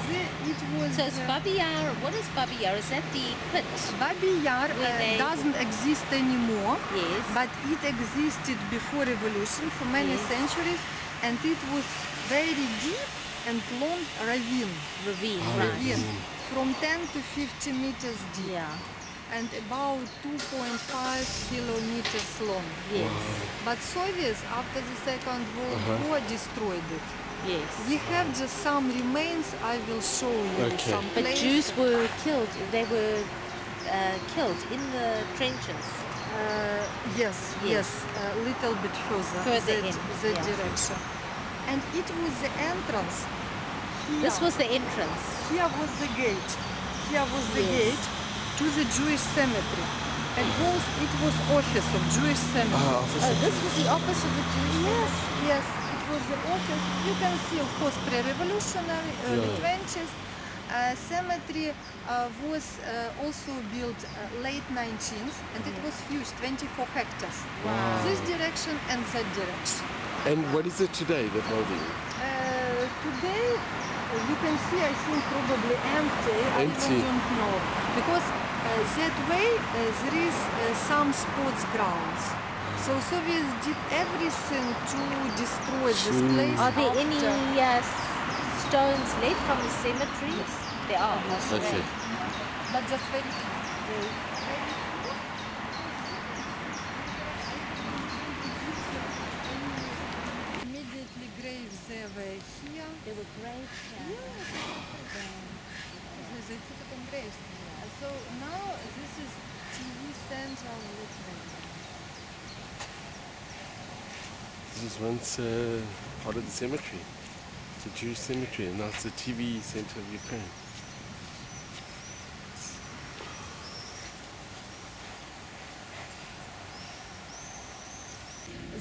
It was. So it's Babi Yar. What is Babi Yar? Is that the pit? Babi Yar doesn't exist anymore. Yes. But it existed before revolution for many centuries, and it was very deep and long ravine. Ravine. From 10 to 50 meters deep. Yeah. And about 2.5 kilometers long. Yes. But Soviets, after the Second World War, destroyed it. Yes. We have just some remains. I will show you some But places. Jews were killed. They were killed in the trenches. Yes. A little bit further in. that direction. And it was the entrance. Here. This was the entrance. Here was the gate. Here was the gate to the Jewish cemetery. It was office of Jewish cemetery. This was the office of the Jewish Yes. It was the office. You can see, of course, pre-revolutionary, early 20s. Cemetery was also built late 19th, and it was huge, 24 hectares. Wow. This direction and that direction. And what is it today, the building? Today, you can see, I think, probably empty. I don't know. Because that way there is some sports grounds. So Soviets did everything to destroy this place. Are there any stones left from the cemetery? Yes. There are. Okay. But just very few. Immediately graves there were here. There were graves. They put it on graves. So now this is TV Central Lithuania. This was once part of the cemetery. It's a Jewish cemetery, and now it's the TV center of Ukraine.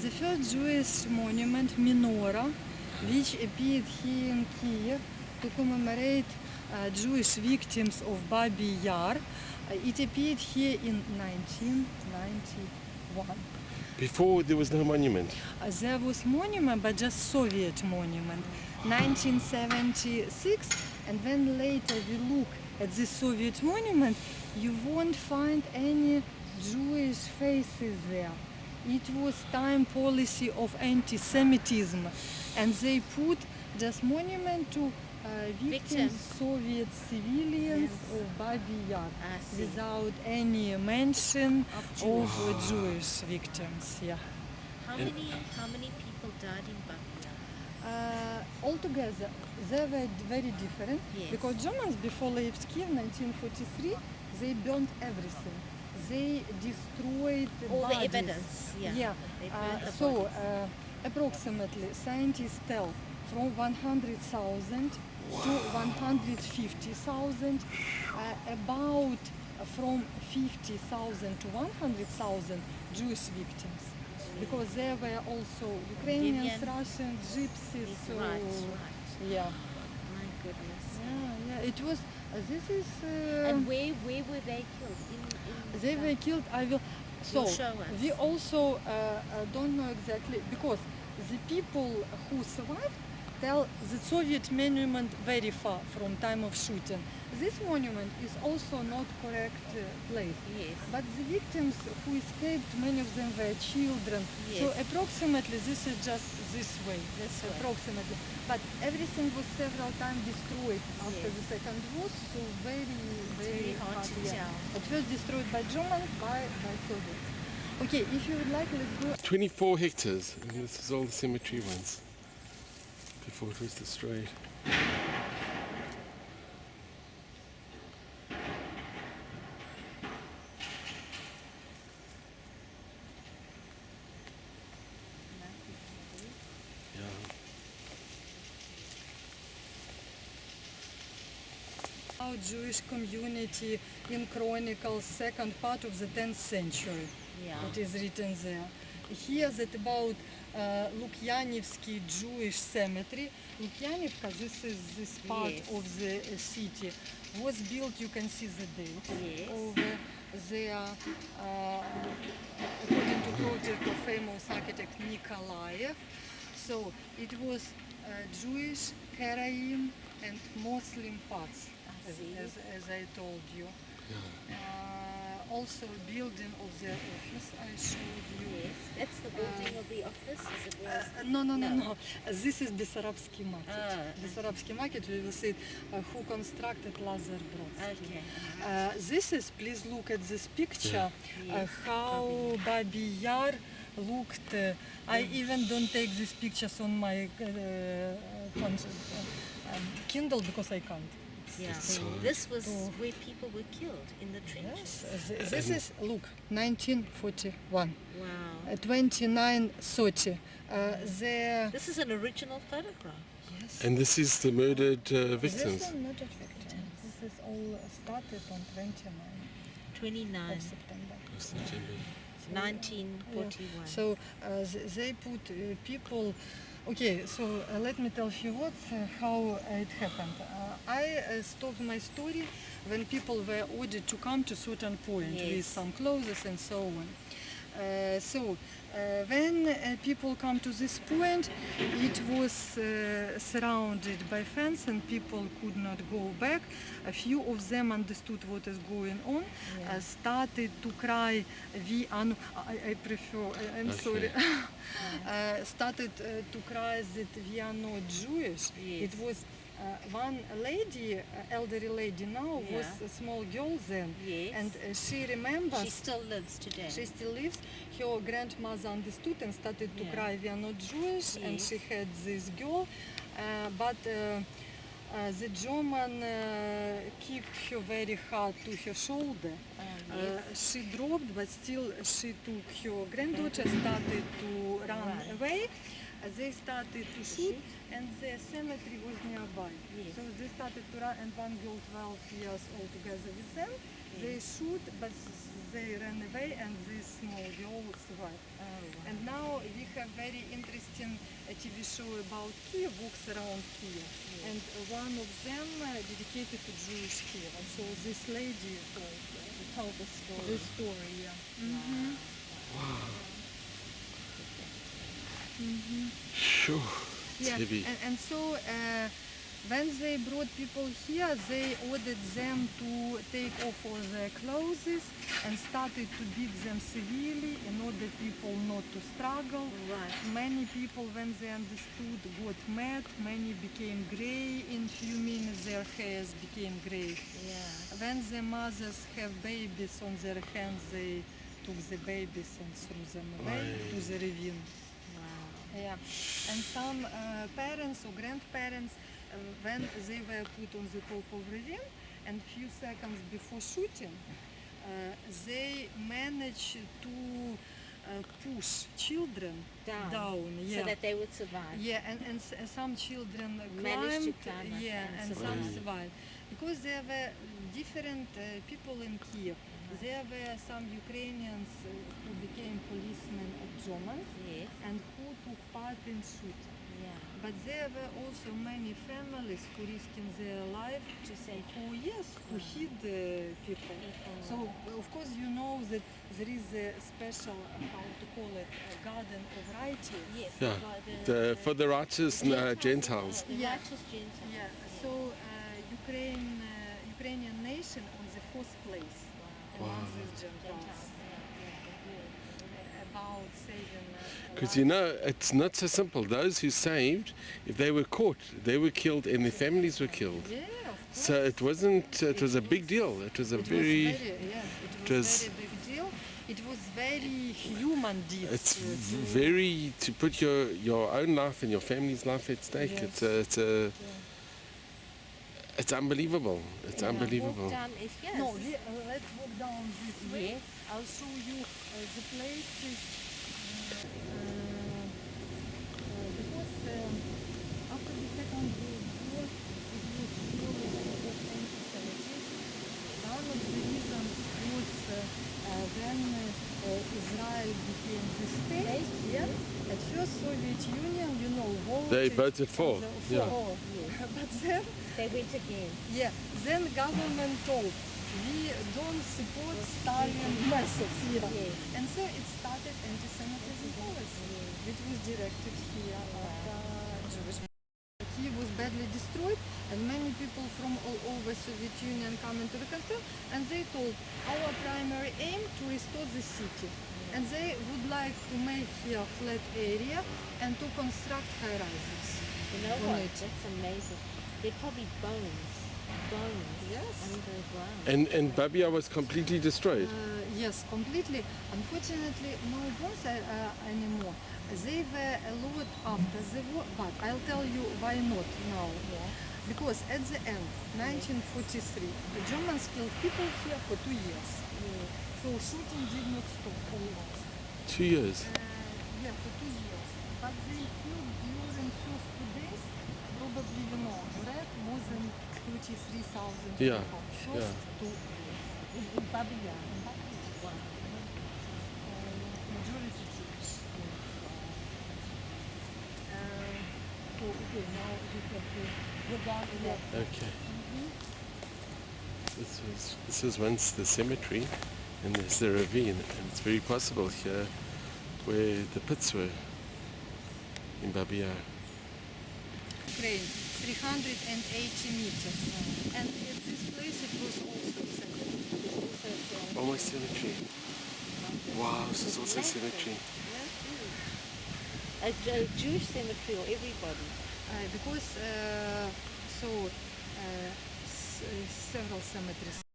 The first Jewish monument, menorah, which appeared here in Kiev to commemorate Jewish victims of Babi Yar, it appeared here in 1991. Before there was no monument. There was monument, but just Soviet monument, 1976. And when later we look at this Soviet monument, you won't find any Jewish faces there. It was time policy of anti-Semitism, and they put just monument to victims, Soviet civilians of Babi Yar, without any mention of Jewish victims. Yeah. How many people died in Babi Yar? Altogether, they were very different because Germans before left Kiev 1943, they burned everything. They destroyed all bodies. the evidence. So approximately scientists tell from 100,000 to 150,000, about from 50,000 to 100,000 Jewish victims, because there were also Ukrainians, Russians, Gypsies. Yeah. My goodness. Yeah. It was. This is. And where were they killed? They were killed. So we also don't know exactly, because the people who survived tell the Soviet monument very far from time of shooting. This monument is also not correct place. Yes. But the victims who escaped, many of them were children. Yes. So approximately this is just this way. Approximately. But everything was several times destroyed after the Second War. So very hard to tell. It was destroyed by Germans, by Soviets. Okay, if you would like, let's go. 24 hectares, and this is all the cemetery ones before it was destroyed. Our Jewish community in Chronicles, second part of the 10th century. It is written there. Here that about Lukyanivsky Jewish cemetery. Lukyanivka, this is this part of the city, was built, you can see the date over there, according to project of famous architect Nikolaev. So it was Jewish Karaim and Muslim parts, I as, see. as I told you. Also building of the office I showed you. Yes, that's the building of the office as it was. No. This is Bessarabsky market. Ah, Bessarabsky market, we will see who constructed Lazar Brodsky. Okay. This is, please look at this picture, Yes, how Babi Yar looked. I even don't take these pictures on my Kindle because I can't. Yeah. So- This was where people were killed in the trenches. Yes, this is, look, 1941. Wow. 2930. This is an original photograph. Yes. And this is the murdered This victims. one not a victim. This is all started on 29 29, of September. 1941. So they put people. Okay, so let me tell you what how it happened. I stopped my story when people were ordered to come to certain point with Yes. some clothes and so on. When people come to this point, it was surrounded by fence and people could not go back. A few of them understood what is going on, started to cry, I prefer, I'm Okay. sorry, started to cry that we are not Jewish. Yes. It was one lady, elderly lady now, was Yeah. a small girl then, Yes. and she remembers. She still lives today. She still lives. Her grandmother understood and started to Yeah. cry, we are not Jewish, and Yes. she had this girl. But the German kicked her very hard to her shoulder. Yes. She dropped, but still she took her granddaughter, started to run Right. away. They started to shoot, and the cemetery was nearby. Yes. So they started to run, and one girl, 12 years old, together with them. They shoot, but they ran away, and this small girl survived. Oh, wow. And now we have very interesting TV show about Kiev, walks around Kiev. And one of them dedicated to Jewish Kiev. And so this lady told the story. the story, Sure. It's Yeah, heavy. and so when they brought people here, they ordered them to take off all their clothes and started to beat them severely in order people not to struggle. Right. Many people, when they understood, got mad. Many became gray in few minutes. Their hairs became gray. Yeah. When the mothers have babies on their hands, they took the babies and threw them away to the ravine. Wow. Yeah, and some parents or grandparents, when they were put on the top of ravine, and few seconds before shooting, they managed to push children down. Yeah. So that they would survive. Yeah, and some children Managed to climbed, climb up yeah, and and some survive. survived. Because there were different people in Kiev. There were some Ukrainians who became policemen of Germans Yes. and who took part in shooting. Yeah. But there were also many families who risking their life To save who hid people. So of course you know that there is a special, how to call it, a garden of righteous. Yes. Yeah. like For the righteous Gentiles. The Yeah. righteous Gentiles. Yeah. So Ukrainian nation on the fourth place among these Gentiles. About saving. Because you know, it's not so simple. Those who saved, if they were caught, they were killed and their families were killed. Yeah, of course. So it wasn't, it was a big deal. It was a It was very, it was very big deal. It was very human deeds. it's to- very, to put your own life and your family's life at stake. Yes. It's unbelievable. It's unbelievable. Walk down is here. No, let's walk down this way. Yes. I'll show you the places. Because after the Second World War, it was full of anti-Semitism. One of the reasons was when Israel became the state. Yeah. At first, Soviet Union, voted. They voted for, yeah. war. But then. They went again. Yeah, then government told we don't support Stalin methods. Yeah. Yes. And so it started anti-Semitism policy, which was directed here at Jewish. Kiev was badly destroyed, and many people from all over Soviet Union come into the country, and they told our primary aim to restore the city, and they would like to make here flat area and to construct high rises. You know on what? it. That's amazing. They're probably bones Yes. underground. And Babia was completely destroyed. Yes, completely. Unfortunately, no bones anymore. They were a lot after the war, but I'll tell you why not now. Yeah. Because at the end, 1943, the Germans killed people here for 2 years. So shooting did not stop almost. 2 years. Yeah, for 2 years. But they killed during first 2 days, probably, you know, read more than 33,000 Yeah, people. First yeah. 2 days. In Babi, yeah. Majority Jewish. So, okay, now we have to go down to that. Okay. This was once the cemetery, and there's the ravine, and it's very possible here where the pits were in Babia. Ukraine, 380 meters. And at this place it was also cemetery. Almost cemetery. Wow, this is also cemetery. A Jewish cemetery or everybody? Because several cemeteries